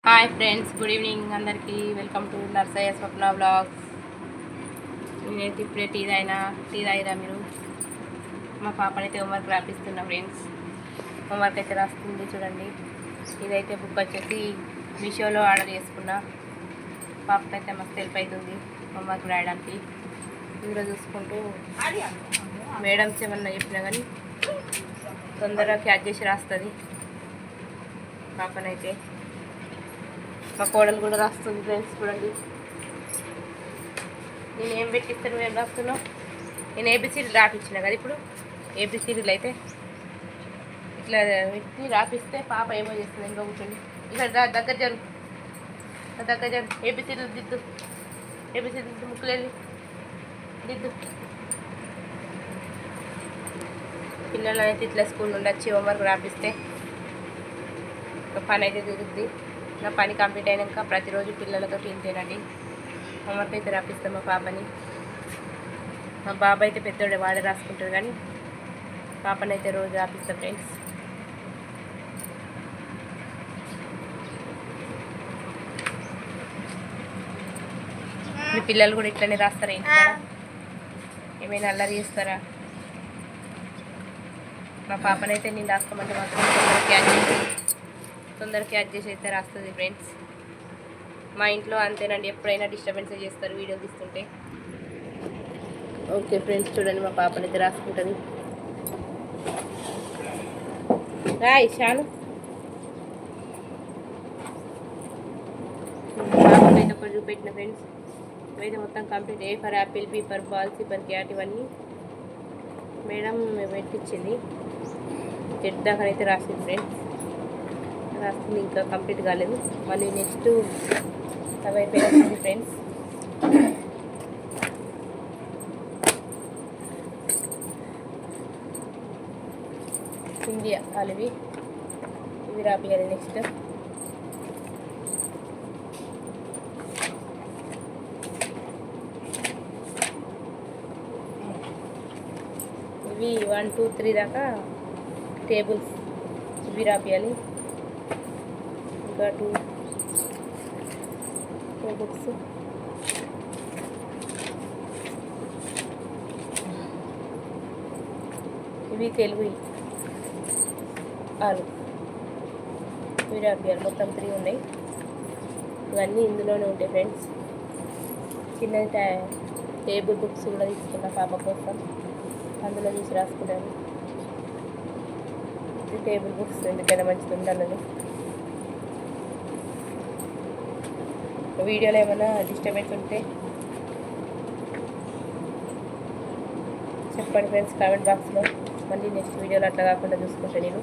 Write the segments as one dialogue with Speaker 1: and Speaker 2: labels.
Speaker 1: Hi friends, good evening అందరికీ. Welcome to Narsayya Swapna blogs. నేనైతే ఇప్పుడే టీ తాగిరా మీరు? మా పాపనైతే హోంవర్క్ రాపిస్తున్నా ఫ్రెండ్స్. హోంవర్క్ అయితే రాస్తుంది చూడండి. ఇదైతే బుక్ వచ్చేసి మీషోలో ఆర్డర్ చేసుకున్నా. పాపకైతే మస్తు హెల్ప్ అవుతుంది హోంవర్క్ రాయడానికి. ఇందులో చూసుకుంటూ మేడమ్స్ ఏమన్నా చెప్పినా కానీ తొందరగా క్యాచ్ చేసి రాస్తుంది పాపనైతే. మా కోడలు కూడా రాస్తుంది ఫ్రెండ్స్ చూడండి. నేను ఏం పెట్టిస్తాను, నువ్వేం రాస్తున్నావు? నేను ఏబిసిడీలు రాపించిన కదా. ఇప్పుడు ఏబిసిడీలు అయితే ఇట్లా పెట్టి రాపిస్తే పాప ఏమో చేస్తుంది. ఇంకా కూర్చోండి, ఇక్కడ దగ్గర జరు ఏబిసిడీలు దిద్దు, ఏబిసిడీలు దిద్దు, ముక్కులేని దిద్దు. పిల్లలు అయితే ఇట్లా స్కూల్ నుండి వచ్చి హోంవర్క్ రాపిస్తే పని అయితే తిరుగుద్ది. నా పని కంప్లీట్ అయినాక ప్రతిరోజు పిల్లలతో తింటేనండి హోంవర్క్ అయితే రాపిస్తాం మా పాపని. మా బాబు అయితే పెద్దోడే, వాడే రాసుకుంటాడు, కానీ పాపని అయితే రోజు రాపిస్తాం ఫ్రెండ్స్. మీ పిల్లలు కూడా ఇట్లనే రాస్తారా? ఇంట్లో ఏమైనా అల్లరి చేస్తారా? మా పాపనైతే నేను రాసుకోమంటే మాత్రం తొందరగా క్యాచ్ చేసి అయితే రాస్తుంది ఫ్రెండ్స్. మా ఇంట్లో అంతేనండి, ఎప్పుడైనా డిస్టర్బెన్స్ చేస్తారు వీడియో తీస్తుంటే. ఓకే ఫ్రెండ్స్, చూడండి మా పాపనైతే రాసుకుంటుంది. రాయ్ షాను. పాపనైతే ఒకటి చూపెట్టిన ఫ్రెండ్స్. ఇవైతే మొత్తం complete. A for apple, B for ball, C for cat, ఇవన్నీ మేడం పెట్టించింది. జెడ్ దాకా అయితే రాసింది ఫ్రెండ్స్. రాస్తుంది, ఇంకా కంప్లీట్ కాలేదు. మళ్ళీ నెక్స్ట్ అవి అయిపోయింది ఫ్రెండ్స్. ఇండియా అలివి ఇవి రాపియాలి. నెక్స్ట్ ఇవి 1, 2, 3 దాకా టేబుల్స్ ఇవి రాపియాలి. ఇంకా 2 బుక్స్. ఇవి తెలుగు 6 ఇవి రాపియాలి. మొత్తం 3 ఉన్నాయి. ఇవన్నీ ఇందులోనే ఉంటాయి ఫ్రెండ్స్. చిన్న టేబుల్ బుక్స్ కూడా తీసుకున్నా పాప కోసం, అందులో చూసి రాసుకుంటాను. టేబుల్ బుక్స్ ఎందుకైనా మంచిది ఉండాలని. వీడియోలో ఏమైనా డిస్టర్బెన్స్ ఉంటే చెప్పండి ఫ్రెండ్స్ కామెంట్ బాక్స్లో. మళ్ళీ నెక్స్ట్ వీడియోలో అట్లా కాకుండా చూసుకుంటా నేను.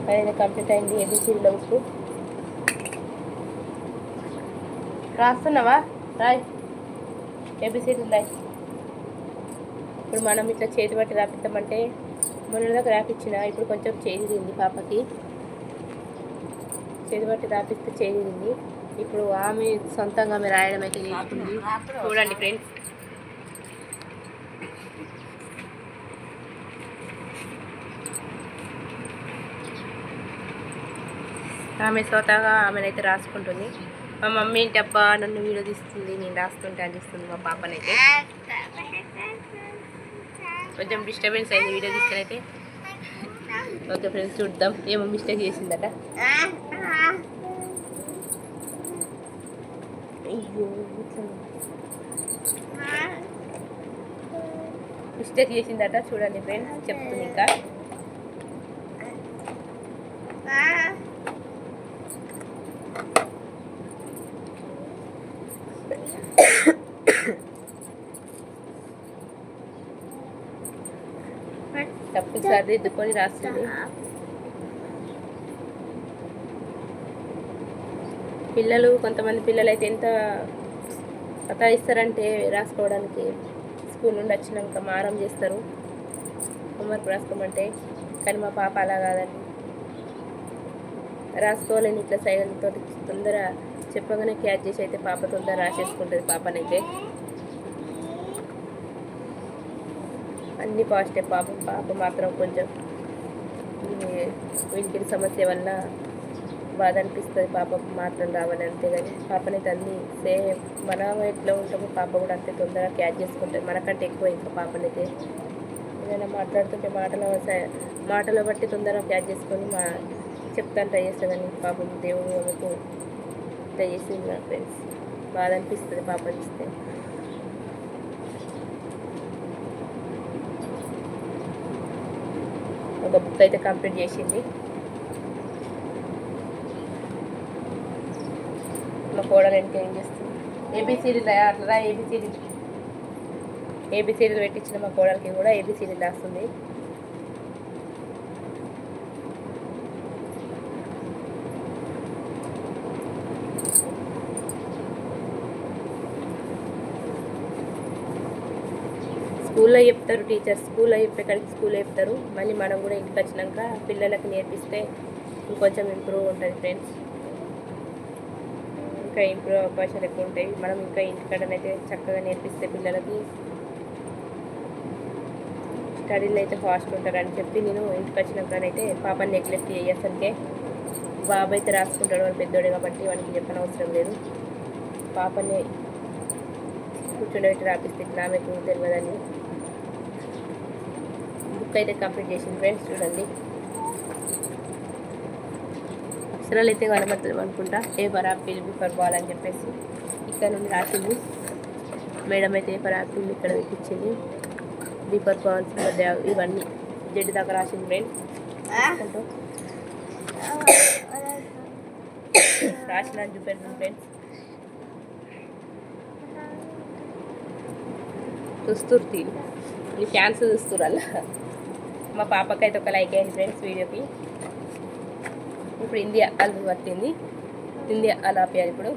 Speaker 1: అదే కంప్లీట్ అయింది. ఏబిసిడీలో ఉప్పు రాస్తున్నావా? రాయ్ ఏబిసిడీలు రాయ్. ఇప్పుడు మనం ఇట్లా చేతి బట్టి రాపిస్తామంటే మొన్నదాకా రాపించిన, ఇప్పుడు కొంచెం చేదిరింది పాపకి. చేతి బట్టి రాపిస్తే చేదిరింది. ఇప్పుడు ఆమె సొంతంగా ఆమె రాయడం అయితే నేర్చుకుంది. చూడండి ఫ్రెండ్స్. ఆమె స్వతహాగా ఆమెనైతే రాసుకుంటుంది. మా మమ్మీ ఏంటి అబ్బా నన్ను వీడియో తీస్తుంది, నేను రాస్తుంటే అనిపిస్తుంది మా పాపనైతే. కొంచెం డిస్టర్బెన్స్ అయింది వీడియో తీసుకునైతే. ఓకే ఫ్రెండ్స్, చూద్దాం ఏమో మిస్టేక్ చేసిందట. అయ్యో మిస్టేక్ చేసిందట. చూడండి ఫ్రెండ్స్, చెప్తుంది ఇంకా. తప్పు సరిదిద్దుకొని రాస్తుంది. పిల్లలు, కొంతమంది పిల్లలు అయితే ఎంత సతాయిస్తారంటే రాసుకోవడానికి. స్కూల్ నుండి వచ్చినాక మారం చేస్తారు హోంవర్క్ రాసుకోమంటే. కానీ మా పాప అలా కాదండి, రాసుకోవాలని ఇట్లా సైగలతో తొందర చెప్పగానే క్యాచ్ చేసి అయితే పాప తొందర రాసేసుకుంటుంది పాపనైతే. అన్నీ పాజిటివ్. పాప మాత్రం కొంచెం వీడికి సమస్య వల్ల బాధ అనిపిస్తుంది. పాపకు మాత్రం రావాలి అంతేగాని పాపనైతే అన్నీ సేమ్ మనం ఎట్లా ఉంటామో పాప కూడా అంతే తొందరగా క్యాచ్ చేసుకుంటుంది, మనకంటే ఎక్కువ. ఇంకా పాపనైతే ఏదైనా మాట్లాడుతుంటే మాటలు బట్టి తొందరగా క్యాచ్ చేసుకొని చెప్తాను ట్రై చేస్తాను. కానీ పాపం దేవుడు ఆమెకు ట్రై చేసింది నా ఫ్రెండ్స్. బాధ అనిపిస్తుంది పాపని ఇస్తే. ఒక బుక్ అయితే కంప్లీట్ చేసింది మా కోడలు. ఏం చేస్తుంది ఏబిసిడీలు అట్లా ఏబిసిడీలు పెట్టించిన మా కోడలికి కూడా ఏబిసిడీలు రాస్తుంది. స్కూల్లో చెప్తారు టీచర్స్, స్కూల్లో చెప్తారు. మళ్ళీ మనం కూడా ఇంటికి వచ్చినాక పిల్లలకు నేర్పిస్తే ఇంకొంచెం ఇంప్రూవ్ ఉంటుంది ఫ్రెండ్స్. ఇంకా ఇంప్రూవ్ అవకాశాలు ఎక్కువ ఉంటాయి. మనం ఇంకా ఇంటికాడనైతే చక్కగా నేర్పిస్తే పిల్లలకి స్టడీలో అయితే ఫాస్ట్ ఉంటారని చెప్పి నేను ఇంటికి వచ్చినాకనైతే పాపని నెగ్లెక్ట్ చేసేసరికి బాబు అయితే రాసుకుంటాడు, వాడు పెద్దోడు కాబట్టి వానికి చెప్పనవసరం లేదు. పాపని కూర్చుండబెట్టి రాపిస్తే ఇట్లా ఆమెకు తెలియదని బుక్ అయితే కంప్లీట్ చేసింది ఫ్రెండ్స్. చూడండి అక్షరాలు అయితే కనబడుతుంది అనుకుంటా. A for apple, B for ball అని చెప్పేసి ఇక్కడ నుండి రాసింది మేడం. అయితే ఏ ఫర్ యాపిల్ ఇక్కడ పెట్టించింది, బి ఫర్ బాల్స్ ఇవన్నీ జడ్డు దాకా రాసింది ఫ్రెండ్స్. రాసిన చూపెడుతుంది ఫ్రెండ్స్. చూస్తుర్తి ఈ ఫ్యాన్స్ చూస్తురల్లా. మా పాపకైతే ఒక లైక్ అయింది ఫ్రెండ్స్ వీడియోకి. ఇప్పుడు ఇండియా అలు పట్టింది, ఇండియా అలు ఆపేయాలి. ఇప్పుడు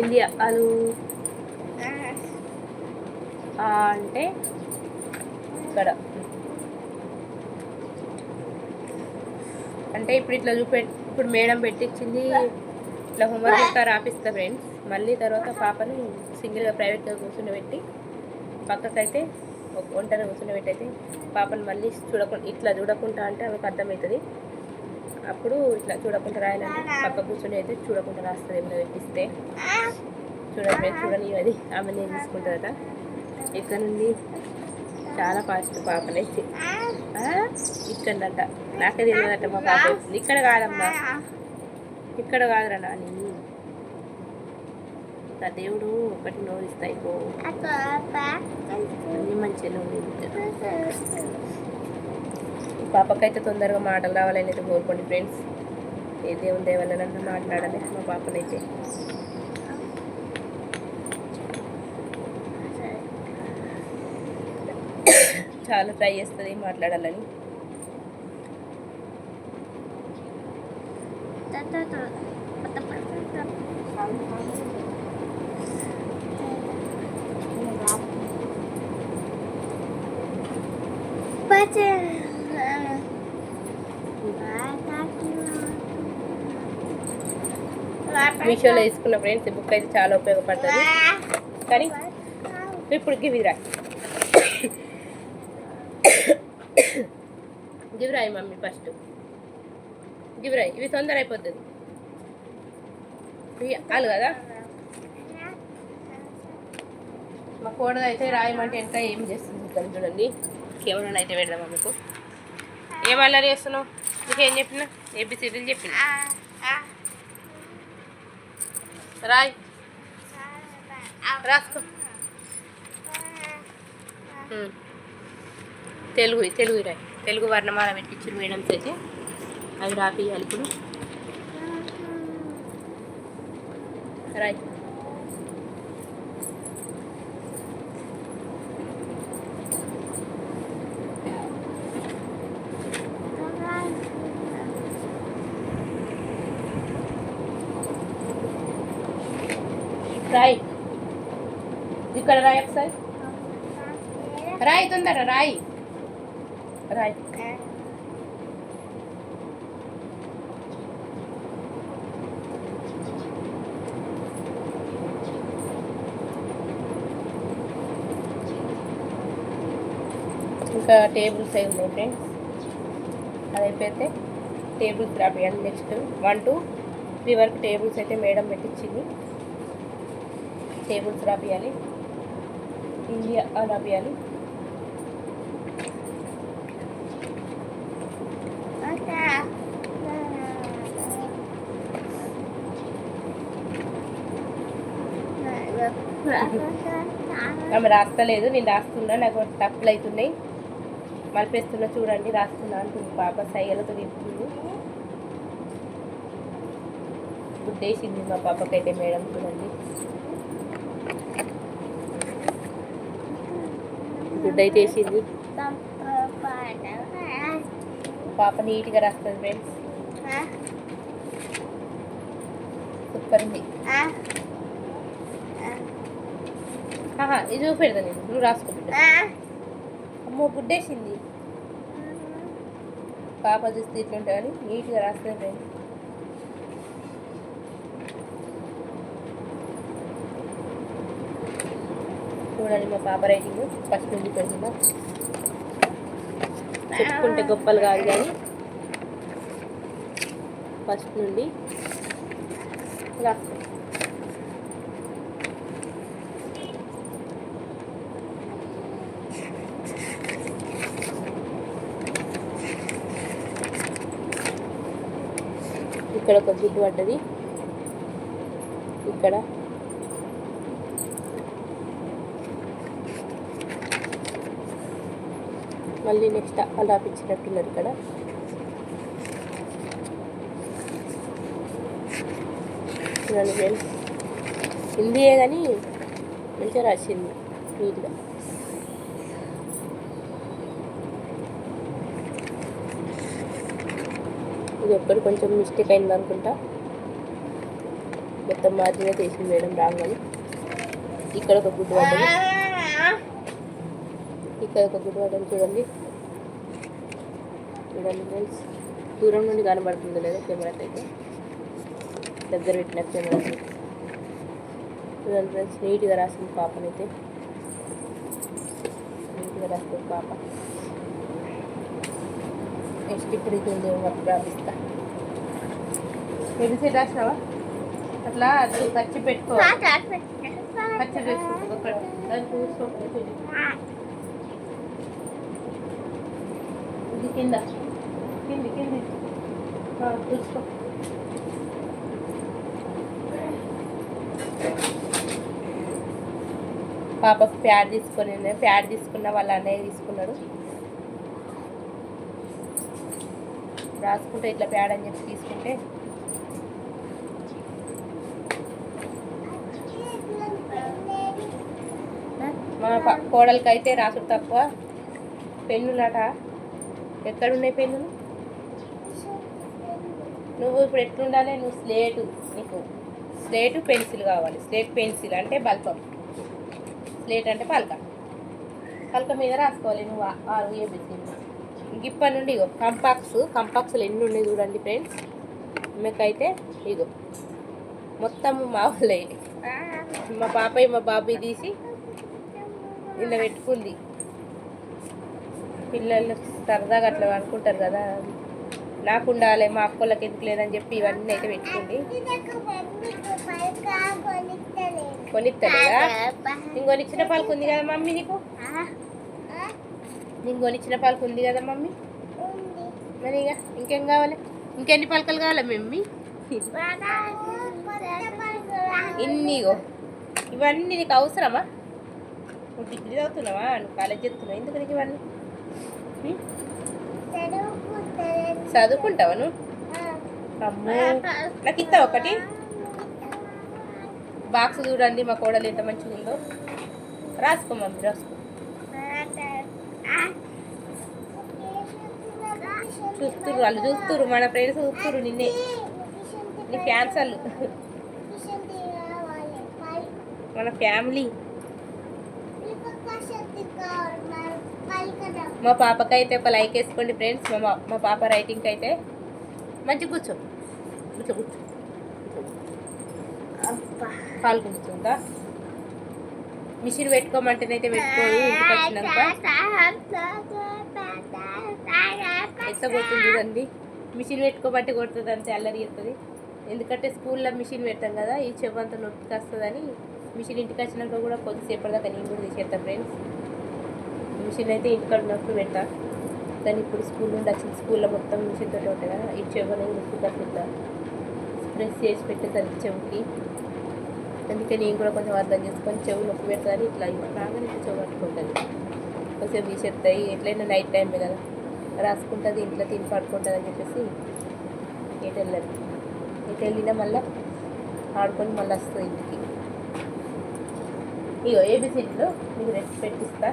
Speaker 1: ఇండియా అలు అంటే ఇక్కడ అంటే ఇప్పుడు ఇట్లా ఇప్పుడు మేడం పెట్టించింది ఇట్లా హోంవర్క్ ఇంకా రాపిస్తా ఫ్రెండ్స్. మళ్ళీ తర్వాత పాపని సింగిల్గా ప్రైవేట్గా కూర్చుండబెట్టి పక్కకైతే ఒంటరి కూర్చుండబెట్టి అయితే పాపను మళ్ళీ ఇట్లా చూడకుండా అంటే ఆమెకు అర్థమవుతుంది. అప్పుడు ఇట్లా చూడకుండా రాయాలంటే పక్క కూర్చొని అయితే చూడకుండా రాస్తుంది. ఏమైనా పెట్టిస్తే చూడని అది ఆమె నేను తీసుకుంటుందట. ఇక్కడ నుండి చాలా ఫాస్ట్ పాపనైతే ఇక్కడంట. నాకే తెలియదట మా పాప వచ్చింది. ఇక్కడ కాదమ్మా, ఇక్కడ కాదురా నాని. దేవుడు ఒకటి నోరిస్తాయి అన్ని మంచిగా నోరు. పాపకైతే తొందరగా మాటలు రావాలని అయితే కోరుకోండి ఫ్రెండ్స్. ఏ దేవుని దేవాలన్నా మాట్లాడాలి మా పాపనైతే. చాలా ట్రై చేస్తుంది మాట్లాడాలని. మీషోలో తీసుకున్న ఫ్రెండ్స్ ఈ బుక్ అయితే చాలా ఉపయోగపడుతుంది. కానీ ఇప్పుడు గివిరా గివిరాయి మమ్మీ ఫస్ట్ గివిరాయి, ఇవి తొందర అయిపోతుంది. అలు కదా మా కోడలు అయితే రాయమంటే ఇంకా ఏం చేస్తుంది చూడండి. కెమెరాలు అయితే పెడదామా మీకు. ఏం అల్లరి చేస్తున్నావు? నీకేం చెప్పినా ఏబిసిడీలు చెప్పిన రాయ్ రాసుకో. తెలుగు రాయ్. తెలుగు వర్ణమాల పెట్టించారు మేడమ్స్ అయితే అవి రాపియాలి. ఇప్పుడు రాయ్. రాయ్ ఇక్కడ రాయ్, ఒకసారి రాయ్, తొందర రాయ్ రాయ్. ఇంకా టేబుల్స్ అయి ఉన్నాయి ఫ్రెండ్స్. అది అయిపోతే టేబుల్స్ రాపియాలి. నెక్స్ట్ 1 to 3 వరకు టేబుల్స్ అయితే మేడం పెట్టించింది. టేబుల్స్ రాపియాలి, ఇండియా రాపియాలి. ఆమె రాస్తలేదు, నేను రాస్తున్నా. నాకు తప్పులు అవుతున్నాయి, మలిపేస్తున్నా చూడండి, రాస్తున్నా అంటుంది పాప. సైగలతో చెప్తుంది. గుడ్డేసింది మా పాపకైతే మేడం చూడండి. గుడ్ అయితే వేసింది. పాప నీట్గా రాస్తుంది ఫ్రెండ్స్. సూపర్ ఉంది. ఇది చూపెడతా నేను, నువ్వు రాసుకుంటా. అమ్మో గుడ్డేసింది. పాప చూస్తే ఇట్లుంటుంది కానీ నీట్గా రాస్తుంది ఫ్రెండ్స్. చూడండి మా పాప రైటింగ్ ఫస్ట్ నుండి పెడుతుందా. చెప్పుకుంటే గొప్పలు కాదు కానీ ఫస్ట్ నుండి రాస్తుంది. ఇక్కడ ఒక గుడ్డు పడ్డది. ఇక్కడ మళ్ళీ నెక్స్ట్ అలా పిచ్చినట్టున్నారు. ఇక్కడ చూడండి ఫ్రెండ్స్, హిందీయే కానీ మంచిగా రాసింది నీట్గా. ఇది ఒక్కటి కొంచెం మిస్టేక్ అయింది అనుకుంటా. మొత్తం మార్జిన్గా చేసింది మేడం రాగానే. ఇక్కడ ఒక గుడ్డు పడ్డది, ఇక్కడ ఒక గుడ్డు పడ్డది. చూడండి చూడండి ఫ్రెండ్స్, దూరం నుండి కనబడుతుంది లేదా కెమెరాకి అయితే, దగ్గర పెట్టిన కెమెరాకి. చూడండి ఫ్రెండ్స్, నీట్గా రాసింది పాపనైతే, నీట్గా రాస్తుంది పాప. నెక్స్ట్ ఇప్పుడు ఇది ఉంది రాపిస్తా. మెడిసిన్ రాసినావా? అట్లా అది ఖర్చు పెట్టుకో, ఖర్చు పెట్టుకో అక్కడ దాన్ని చూసుకో. ఇది కింద కింది కింది చూసుకో. పాపకు ప్యాడ్ తీసుకొని, ప్యాడ్ తీసుకున్న వాళ్ళ అన్నయ్య తీసుకున్నాడు. రాసుకుంటే ఇట్లా ప్యాడ్ అని చెప్పి తీసుకుంటే మా కోడలికి అయితే రాసుడు తక్కువ. పెన్నులట ఎక్కడున్నాయి పెన్నులు? నువ్వు ఇప్పుడు ఎట్లుండాలి, నువ్వు స్లేటు, నీకు స్లేటు పెన్సిల్ కావాలి. స్లేట్ పెన్సిల్ అంటే బల్పం, స్లేట్ అంటే పలక. పలక మీద రాసుకోవాలి నువ్వు 6 ABCD. ఇప్పటి నుండి ఇగో కంపాక్స్లు ఎన్ని ఉన్నాయి చూడండి ఫ్రెండ్స్. ఆమెకైతే ఇగో మొత్తం మా వాళ్ళే. మా పాపయ్య మా బాబాయ్ తీసి ఇలా పెట్టుకుంది. పిల్లలు సరదాగా అట్లా అనుకుంటారు కదా, నాకు ఉండాలి మా అక్కలకి ఎందుకు లేదని చెప్పి ఇవన్నీ అయితే పెట్టుకుంది. కొనిస్తలేదా? నేను కొనిచ్చిన పాలకు ఉంది కదా మమ్మీ నీకు? నేను కొనిచ్చిన పాలకు ఉంది కదా మమ్మీ? మరి ఇక ఇంకేం కావాలి? ఇంకెన్ని పలకలు కావాలి మమ్మీ? ఇన్నిగో ఇవన్నీ నీకు అవసరమా? నువ్వు డిగ్రీ చదువుతున్నావా? నువ్వు కాలేజ్ చెప్తున్నావు, ఎందుకు నీకు ఇవన్నీ? చదువుకుంటావా నువ్వు? అమ్మో, నాకు ఇస్తావు ఒకటి? బాక్స్ చూడండి మా కోడలు ఎంత మంచిగా ఉందో. రాసుకో మమ్మీ, రాసుకో. చూస్తురు వాళ్ళు, చూస్తురు మన ఫ్రెండ్స్ చూస్తురు నిన్నే, నీ ఫ్యాన్స్ వాళ్ళు, మన ఫ్యామిలీ. మా పాపకైతే ఒక లైక్ వేసుకోండి ఫ్రెండ్స్. మా పాప రైటింగ్కి అయితే మంచిగా కూర్చో, కూర్చో కూర్చో, పాలు కూర్చుందా? మిషన్ పెట్టుకోమంటేనైతే పెట్టుకోదు. ఇంటికి వచ్చినాక ఎంత కొడుతుంది చూడండి. మిషన్ పెట్టుకోబట్టి కొడుతుంది అంతే, అల్లరి చేస్తుంది. ఎందుకంటే స్కూల్లో మిషన్ పెడతాం కదా, ఈ చెవంతా నొప్పికి వస్తుందని మిషన్ ఇంటికి వచ్చినాక కూడా కొద్దిసేపటిదాకా నేను కూడా తీసేస్తాను ఫ్రెండ్స్. మిషన్ అయితే ఇంటికాడ ఉన్నప్పుడు పెడతా, కానీ ఇప్పుడు స్కూల్ నుండి వచ్చింది. స్కూల్లో మొత్తం మిషన్ తోటి ఉంటాయి కదా, ఈ చెవుని నొప్పికి అట్లా ప్రెస్ చేసి పెట్టేసరికి చెవుకి. అందుకే నేను కూడా కొంచెం అర్థం చేసుకొని చెవు నొప్పి పెడతాను. ఇట్లా రాగానే ఇట్లా చెవు పట్టుకుంటుంది, కొంచెం తీసేస్తాయి. ఎట్లయినా నైట్ టైమే కదా, రాసుకుంటుంది, ఇంట్లో తిని పడుకుంటుంది అని చెప్పేసి ఎటు వెళ్ళదు. ఎటు వెళ్ళినా మళ్ళీ ఆడుకొని మళ్ళీ వస్తుంది ఇంటికి. ఇగో ఏబిసిడీలో మీకు రెస్ట్ పెట్టిస్తా.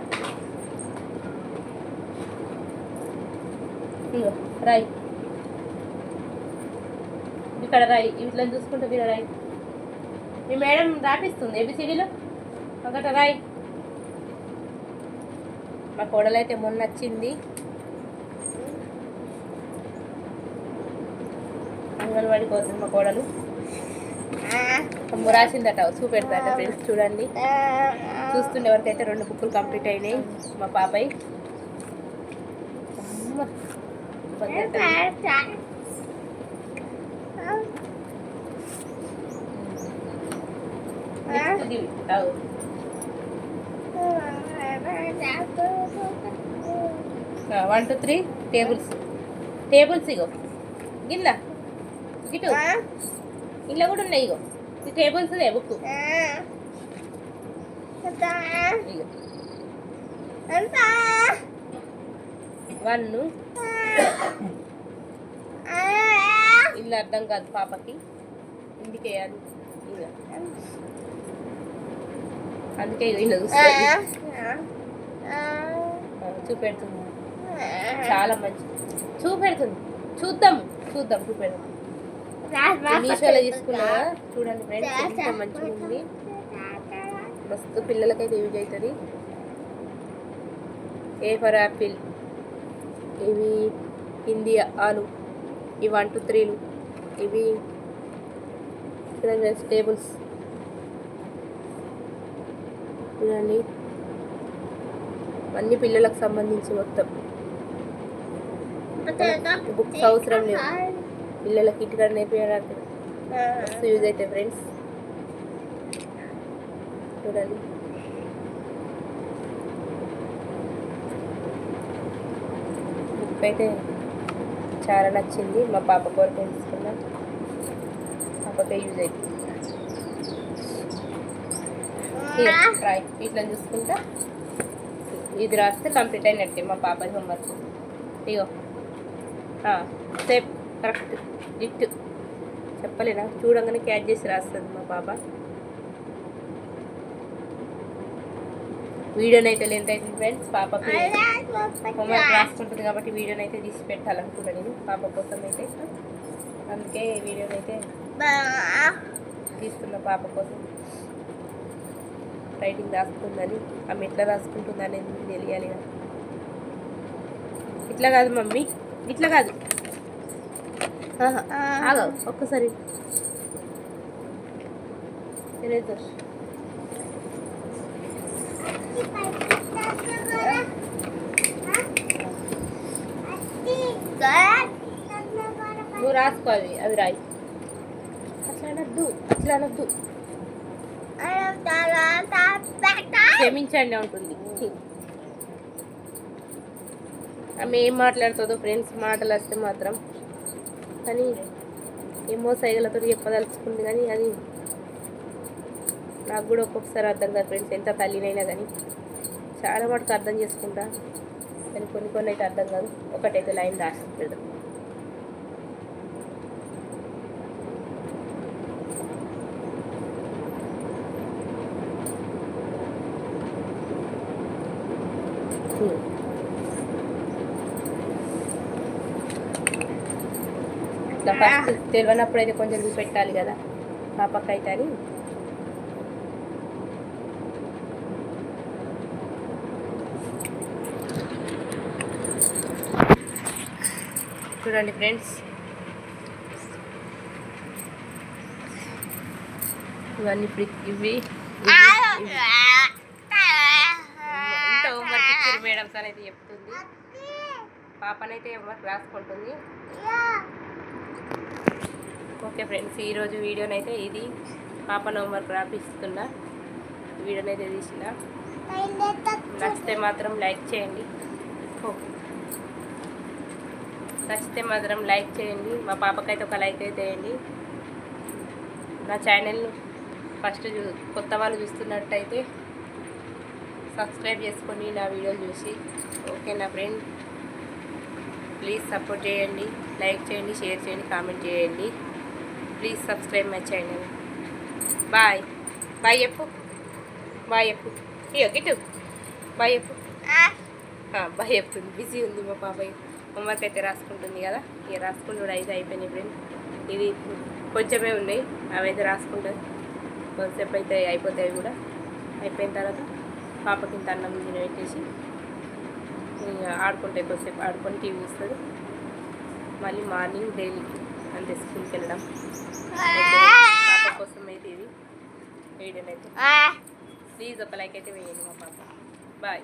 Speaker 1: ఇగో రాయి, ఇక్కడ రాయి, ఇట్లా చూసుకుంటే మీరు రాయి. మీ మేడం రాపిస్తుంది ఏబిసిడీలో, ఒకట రాయి. మా కోడలు అయితే మొన్న వచ్చింది, అంగన్వాడికి పోతుంది మా కోడలు. రాసిందట, చూపెడతాట ఫ్రెండ్స్. చూడండి, చూస్తుండే వరకైతే 2 బుక్కులు కంప్లీట్ అయినాయి మా పాపయ్య. వన్ 2 3 టేబుల్స్ ఇగో గిల్ల ఇటు ఇలా కూడా ఉన్నాయి. ఇగో ఈ టేబుల్స్ బుక్ ఇగో 1 ఇల్లు అర్థం కాదు పాపకి, ఇందుకే ఇక అందుకే ఇలా చూపెడుతుంది. చాలా మంచి చూపెడుతుంది. చూద్దాం చూపెడదాం. మీషోలో తీసుకున్నా చూడండి ఫ్రెండ్స్, ఎంత మంచిగా ఉంది. మస్తు పిల్లలకైతే యూజ్ అవుతుంది. ఏ ఫర్ యాపిల్, ఇవి హిందీ ఆలు, ఇవి 1 2 3లు, ఇవి వెజిటేబుల్స్ చూడండి. అన్ని పిల్లలకు సంబంధించి మొత్తం బుక్స్ అవసరం లేవు, పిల్లలకి ఇంటికాడ నేర్పించడానికి మస్తు యూజ్ అవుతాయి ఫ్రెండ్స్. చూడండి, బుక్ అయితే చాలా నచ్చింది. మా పాప కోరిక తీసుకున్నా, పాపకే యూజ్ అవుతుంది. ట్రై ఇట్లా చూసుకుంటా ఇది రాస్తే కంప్లీట్ అయినట్టే మా పాపది హోంవర్క్. ఇగో సేఫ్ కరెక్ట్ జిట్ చెప్పలేనా, చూడంగానే క్యాచ్ చేసి రాస్తుంది మా పాప. వీడియోనైతే లెంత్ అవుతుంది ఫ్రెండ్స్. పాపకి హోంవర్క్ రాసుకుంటుంది కాబట్టి వీడియోనైతే తీసి పెట్టాలనుకున్నా నేను పాప కోసం అయితే. అందుకే వీడియోనైతే తీస్తున్నా పాప కోసం. రైటింగ్ రాసుకుంటుందని, ఆమె ఎట్లా రాసుకుంటుందని తెలియాలి కదా. ఇట్లా కాదు మమ్మీ, ఇట్లా కాదు, ఆగవు ఒక్కసారి. నువ్వు రాసుకోవాలి, అవి రాయి. అట్లా అనద్దు క్షమించండి ఉంటుంది. ఆమె ఏం మాట్లాడుతుందో ఫ్రెండ్స్, మాటలు వస్తే మాత్రం. కానీ ఏమో సైగలతో చెప్పదలుచుకుంది, కానీ అది నాకు కూడా ఒక్కొక్కసారి అర్థం కాదు ఫ్రెండ్స్. ఎంత తల్లినైనా కానీ చాలా మటుకు అర్థం చేసుకుంటా, కానీ కొన్ని అయితే అర్థం కాదు. ఒకటైతే లైన్ రాసి పెడదాం. ఇట్లా ఫస్ట్ తెలియనప్పుడు అయితే కొంచెం చూపెట్టాలి కదా పాపకైతే అని. చూడండి ఫ్రెండ్స్, ఇవన్నీ ఇప్పుడు ఇవి మేడమ్స్ అనేది చెప్తుంది. పాపనైతే హోంవర్క్ రాసుకుంటుంది. ఓకే ఫ్రెండ్స్, ఈరోజు వీడియోనైతే ఇది పాపను హోంవర్క్ రాపిస్తున్నా. వీడియోనైతే తీసిన. నచ్చితే మాత్రం లైక్ చేయండి. మా పాపకైతే ఒక లైక్ అయితే వేయండి. నా ఛానల్ ఫస్ట్ కొత్త వాళ్ళు చూస్తున్నట్టయితే సబ్స్క్రైబ్ చేసుకోండి నా వీడియోలు చూసి. ఓకేనా ఫ్రెండ్, ప్లీజ్ సపోర్ట్ చేయండి, లైక్ చేయండి, షేర్ చేయండి, కామెంట్ చేయండి. Please subscribe my channel. Bye bye చెప్పు. ఇయో గిట్టు బాయ్ చెప్పు. బాయ్ చెప్తుంది. బిజీ ఉంది మా పాపయ్య. హోంవర్క్ అయితే రాసుకుంటుంది కదా. ఇక రాసుకుంటూ అయితే అయిపోయినాయి ఫ్రెండ్. ఇది కొంచెమే ఉన్నాయి, అవి అయితే రాసుకుంటుంది. కొంతసేపు అయితే అయిపోతాయి కూడా. అయిపోయిన తర్వాత పాపకి ఇంత అన్నం పెట్టేసి ఆడుకుంటాయి. కొద్దిసేపు ఆడుకొని టీవీ చూస్తుంది. మళ్ళీ మార్నింగ్ డైలీ అంతే స్కూల్కి వెళ్ళడం. పాప కోసం అయితే ఇది వీడియోనైతే ప్లీజ్ ఒక లైక్ అయితే వేయండి మా పాప. బాయ్.